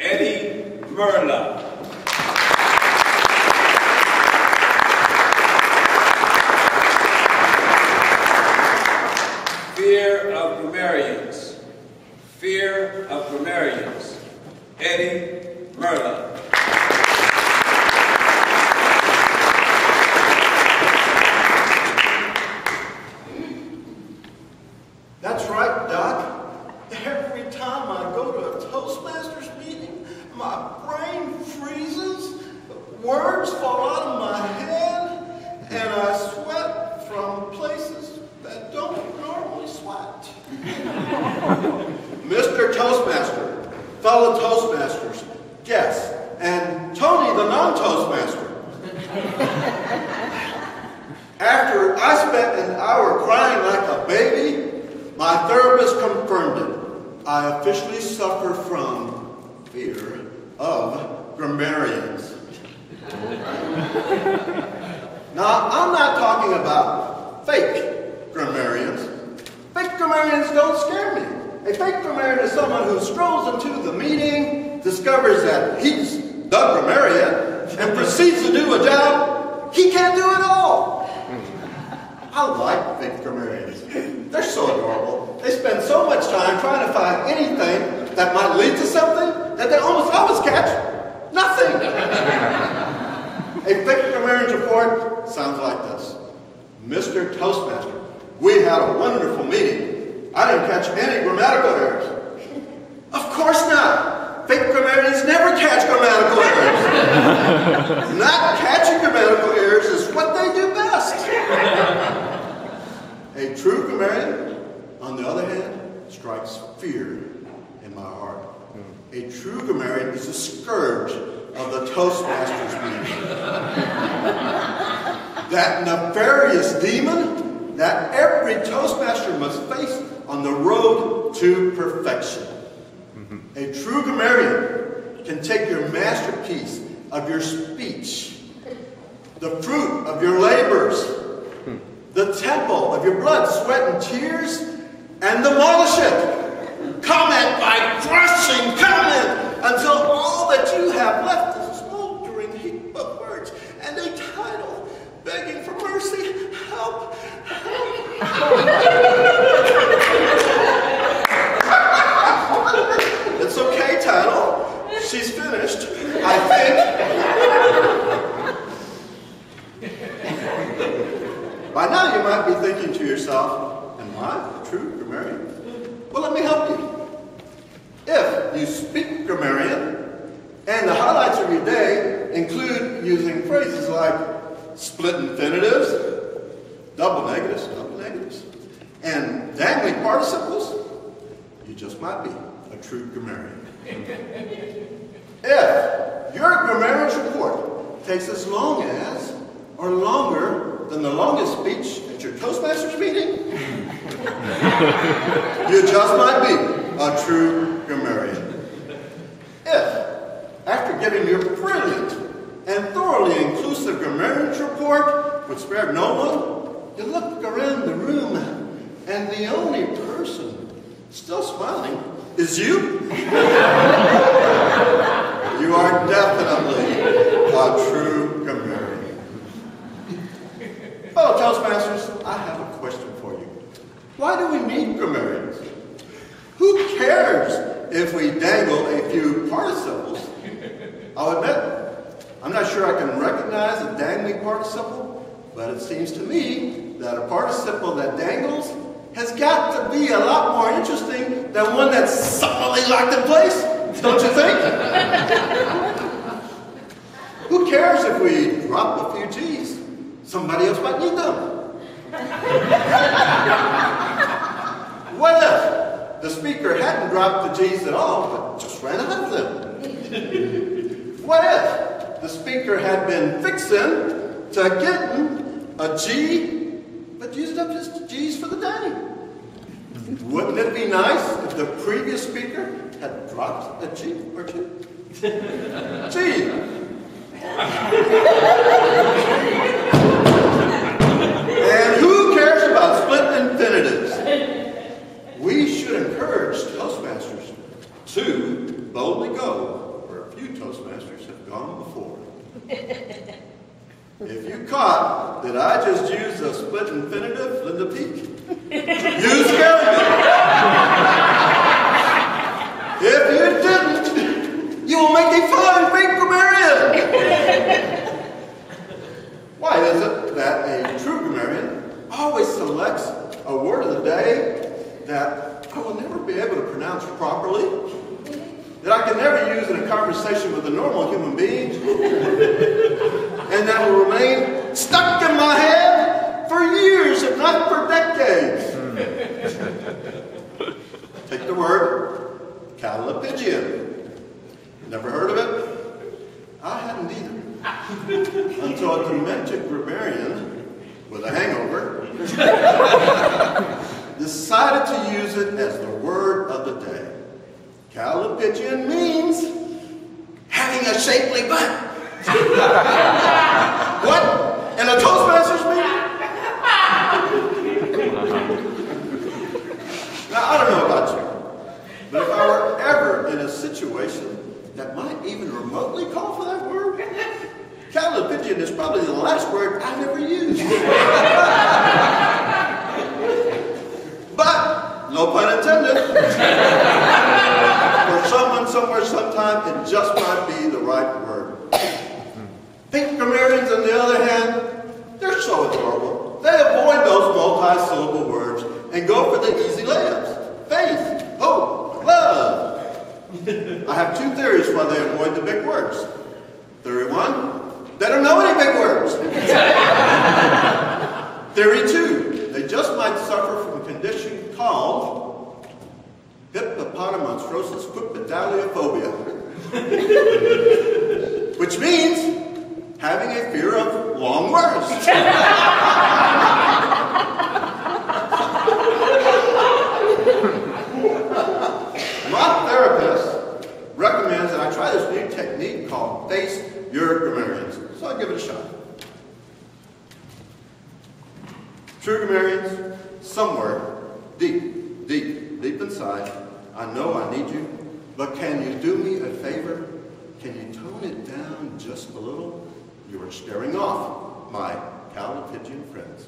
Merla. Fear of grammarians. Fear of grammarians. Eddie Merla. That's right, Doc. Every time I go to a Toastmasters meeting, my brain freezes, words fall out of my head, and I sweat from places that don't normally sweat. Mr. Toastmaster, fellow Toastmasters, guests, and Tony the non-Toastmaster. After I spent an hour crying like a baby, my therapist confirmed it. I officially suffer from fear of grammarians. Now, I'm not talking about fake grammarians. Fake grammarians don't scare me. A fake grammarian is someone who strolls into the meeting, discovers that he's the grammarian, and proceeds to do a job he can't do at all. I like fake grammarians. They're so adorable. They spend so much time trying to find anything that might lead to something that they almost always catch nothing. A fake grammarian's report sounds like this. Mr. Toastmaster, we had a wonderful meeting. I didn't catch any grammatical errors. Of course not. Fake grammarians never catch grammatical errors. Not catching grammatical errors is what they do best. A true grammarian, on the other hand, strikes fear in my heart. A true grammarian is the scourge of the Toastmasters meeting. That nefarious demon that every Toastmaster must face on the road to perfection. A true grammarian can take your masterpiece of your speech, the fruit of your labors, the temple of your blood, sweat, and tears, and demolish it. Comment by crushing comment until all that you have left is a smoldering heap of words and a title begging for mercy. Help! It's okay, title. She's finished, I think. By now you might be thinking to yourself, am I a true grammarian? Well, let me help you. If you speak grammarian, and the highlights of your day include using phrases like split infinitives, double negatives, and dangling participles, you just might be a true grammarian. If your grammarian's report takes as long as, or longer than the longest speech at your Toastmasters meeting, you just might be a true grammarian. If, after giving your brilliant and thoroughly inclusive grammarian's report, which spared no one, you look around the room and the only person still smiling is you, you are definitely a true grammarian. Fellow Toastmasters, I have a question for you. Why do we need grammarians? Who cares if we dangle a few participles? I'll admit, I'm not sure I can recognize a dangling participle, but it seems to me that a participle that dangles has got to be a lot more interesting than one that's solidly locked in place, don't you think? Who cares if we drop a few G's? Somebody else might need them. What if the speaker hadn't dropped the G's at all, but just ran out of them? What if the speaker had been fixing to getting a G, but used up his G's for the day? Wouldn't it be nice if the previous speaker had dropped a G or two? G. And who cares about split infinitives? We should encourage Toastmasters to boldly go few Toastmasters have gone before. If you caught that I just used a split infinitive, Linda Peak, you scared me. If you didn't, you will make a fine fake grammarian. Why is it that a true grammarian always selects a word of the day that I will never be able to pronounce properly, that I can never use in a conversation with a normal human being, and that will remain stuck in my head for years, if not for decades? Take the word callipygian. Never heard of it? I hadn't either. Until a demented grammarian with a hangover decided to use it as the word of the day. Callipygian means having a shapely butt. What? In a Toastmasters meeting? Now, I don't know about you, but if I were ever in a situation that might even remotely call for that word, callipygian is probably the last word I never used. But, no pun intended, for someone, somewhere, sometime, it just might be the right word. Pink grammarians, on the other hand, they're so adorable. They avoid those multi-syllable words and go for the easy layups. Faith, hope, love. I have two theories why they avoid the big words. Theory one, they don't know any big words. Theory two, they just might suffer from a condition called hippopotamonstrosis quipedaliophobia, which means having a fear of long words. My therapist recommends that I try this new technique called Face Your Grammarians. So I'll give it a shot. True grammarians, somewhere deep inside, I know I need you, but can you do me a favor? Can you tone it down just a little? You are scaring off my callipygian friends.